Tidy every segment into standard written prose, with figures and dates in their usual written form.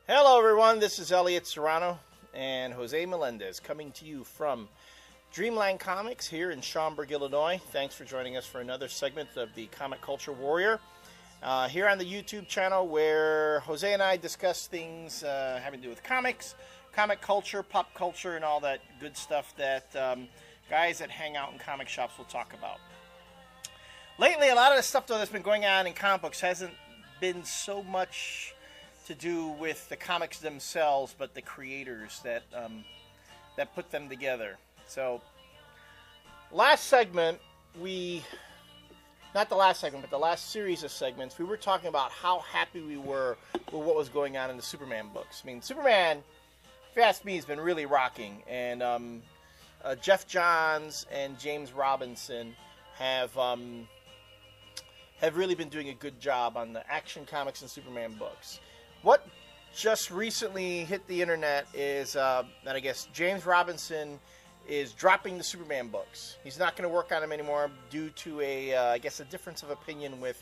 Hello, everyone. This is Elliott Serrano and Jose Melendez coming to you from Dreamland Comics here in Schaumburg, Illinois. Thanks for joining us for another segment of the Comic Culture Warrior here on the YouTube channel, where Jose and I discuss things having to do with comics, comic culture, pop culture, and all that good stuff that guys that hang out in comic shops will talk about. Lately, a lot of the stuff though that's been going on in comic books hasn't been so much to do with the comics themselves, but the creators that put them together. So, last segment, not the last segment, but the last series of segments, we were talking about how happy we were with what was going on in the Superman books. I mean, Superman, if you ask me, has been really rocking, and Jeff Johns and James Robinson have really been doing a good job on the Action Comics and Superman books. What just recently hit the internet is that I guess James Robinson is dropping the Superman books. He's not going to work on them anymore due to I guess a difference of opinion with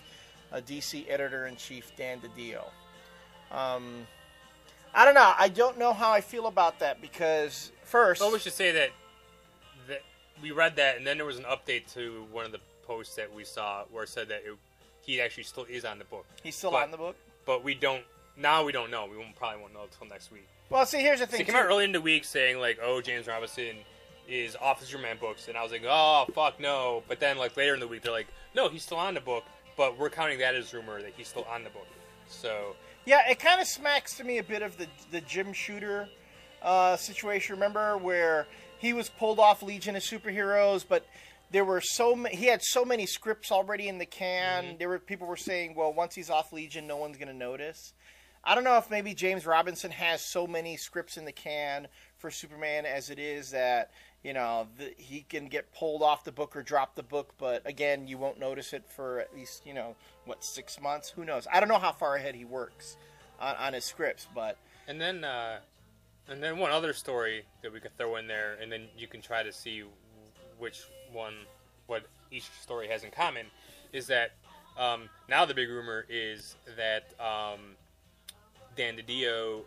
DC editor-in-chief Dan DiDio. I don't know. I don't know how I feel about that because first... Well, we should say that we read that, and then there was an update to one of the posts that we saw where it said that he actually still is on the book. He's still on the book? But we don't... Now we don't know. We probably won't know until next week. Well, see, here's the thing. So he came out early in the week saying, like, oh, James Robinson is off the Superman books. And I was like, oh, fuck no. But then, like, later in the week, they're like, no, he's still on the book. But we're counting that as rumor that he's still on the book. So... Yeah, it kind of smacks to me a bit of the Jim Shooter situation. Remember where he was pulled off Legion of Superheroes, but there were he had so many scripts already in the can. Mm-hmm. People were saying, well, once he's off Legion, no one's going to notice. I don't know if maybe James Robinson has so many scripts in the can for Superman as it is that, you know, he can get pulled off the book or drop the book, but again, you won't notice it for at least, 6 months? Who knows? I don't know how far ahead he works on his scripts, but... And then one other story that we could throw in there, and then you can try to see what each story has in common, is that now the big rumor is that... Dan DiDio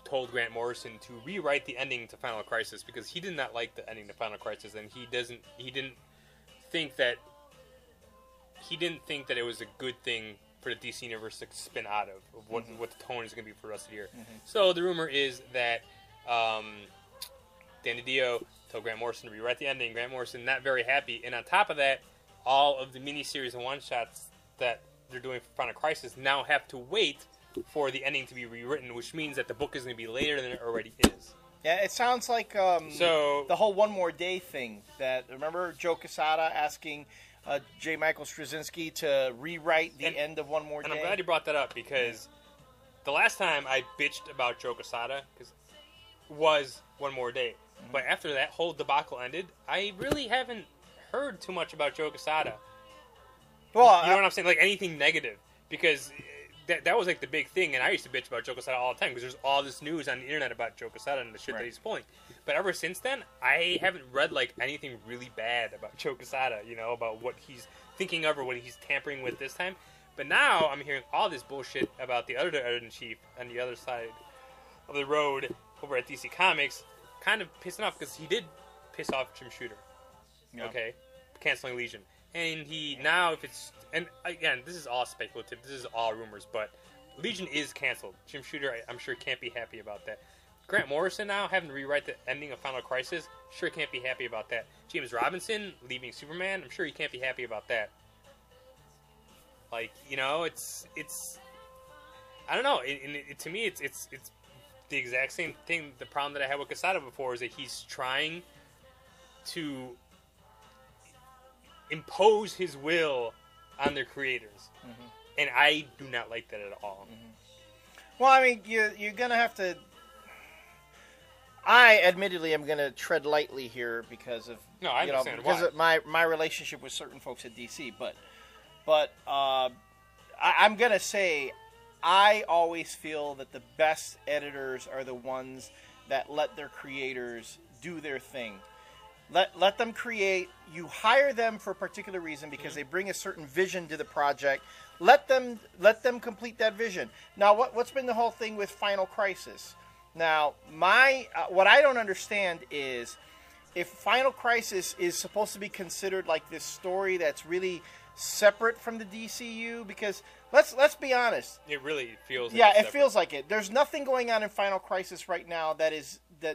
told Grant Morrison to rewrite the ending to Final Crisis because he did not like the ending to Final Crisis, and he didn't think that it was a good thing for the DC universe to spin out of what the tone is going to be for the rest of the year. Mm-hmm. So the rumor is that Dan DiDio told Grant Morrison to rewrite the ending. Grant Morrison not very happy, and on top of that, all of the miniseries and one-shots that they're doing for Final Crisis now have to wait for the ending to be rewritten, which means that the book is going to be later than it already is. Yeah, it sounds like the whole One More Day thing. Remember Joe Quesada asking J. Michael Straczynski to rewrite the end of One More Day? And I'm glad you brought that up because the last time I bitched about Joe Quesada was One More Day. Mm-hmm. But after that whole debacle ended, I really haven't heard too much about Joe Quesada. Well, you know what I'm saying? Like anything negative. Because... That was like the big thing, and I used to bitch about Joe Quesada all the time because there's all this news on the internet about Joe Quesada and the shit that he's pulling. But ever since then, I haven't read like anything really bad about Joe Quesada, about what he's thinking of or what he's tampering with this time. But now I'm hearing all this bullshit about the other editor-in-chief on the other side of the road over at DC Comics, kind of pissing off because he did piss off Jim Shooter. Yeah. Okay, canceling Legion. And and again, this is all speculative, this is all rumors, but Legion is canceled. Jim Shooter, I'm sure, can't be happy about that. Grant Morrison now having to rewrite the ending of Final Crisis, sure can't be happy about that. James Robinson leaving Superman, I'm sure he can't be happy about that. Like, it's I don't know, to me, it's the exact same thing. The problem that I had with Quesada before is that he's trying to impose his will on their creators, and I do not like that at all. Well, I mean, you're gonna have to. I admittedly am gonna tread lightly here because of of my relationship with certain folks at DC, but I'm gonna say I always feel that the best editors are the ones that let their creators do their thing. Let them create. You hire them for a particular reason because they bring a certain vision to the project. Let them complete that vision. Now, what's been the whole thing with Final Crisis? Now, what I don't understand is if Final Crisis is supposed to be considered like this story that's really separate from the DCU, because let's be honest, it really feels like it feels like it. There's nothing going on in Final Crisis right now that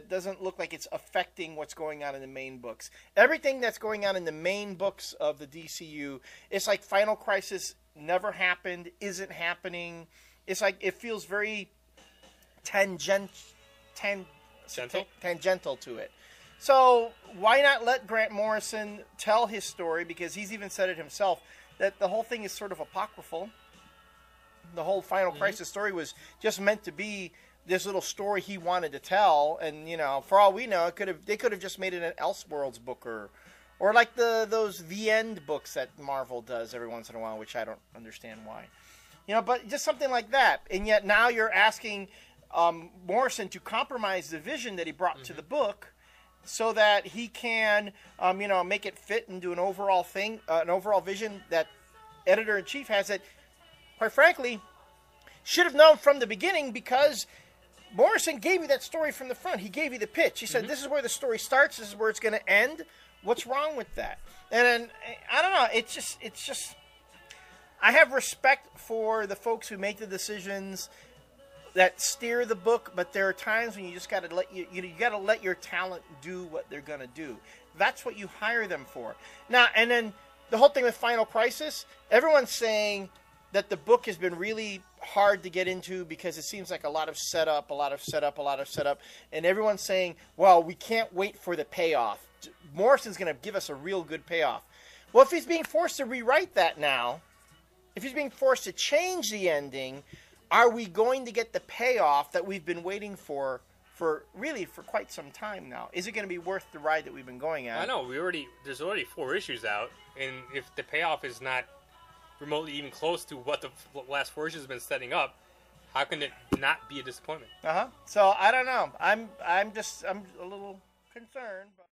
doesn't look like it's affecting what's going on in the main books. Everything that's going on in the main books of the DCU, it's like Final Crisis never happened, isn't happening. It's like it feels very tangential to it. So why not let Grant Morrison tell his story? Because he's even said it himself that the whole thing is sort of apocryphal. The whole Final Crisis story was just meant to be this little story he wanted to tell, and for all we know, they could have just made it an Elseworlds book or like those The End books that Marvel does every once in a while, which I don't understand why. But just something like that. And yet now you're asking Morrison to compromise the vision that he brought to the book, so that he can, make it fit into an overall thing, an overall vision that editor-in-chief has that, quite frankly, should have known from the beginning, because Morrison gave you that story from the front. He gave you the pitch. He said, this is where the story starts, this is where it's going to end. What's wrong with that? And then, I don't know, it's just, I have respect for the folks who make the decisions that steer the book, but there are times when you just got to let your talent do what they're going to do. That's what you hire them for. Now, and then the whole thing with Final Crisis, everyone's saying that the book has been really hard to get into because it seems like a lot of setup, and everyone's saying, well, we can't wait for the payoff. Morrison's going to give us a real good payoff. Well, if he's being forced to rewrite that now, if he's being forced to change the ending, are we going to get the payoff that we've been waiting for quite some time now? Is it going to be worth the ride that we've been going on? I know there's already 4 issues out, and if the payoff is not remotely even close to what the last 4 issues have been setting up, how can it not be a disappointment? So I don't know. I'm a little concerned. But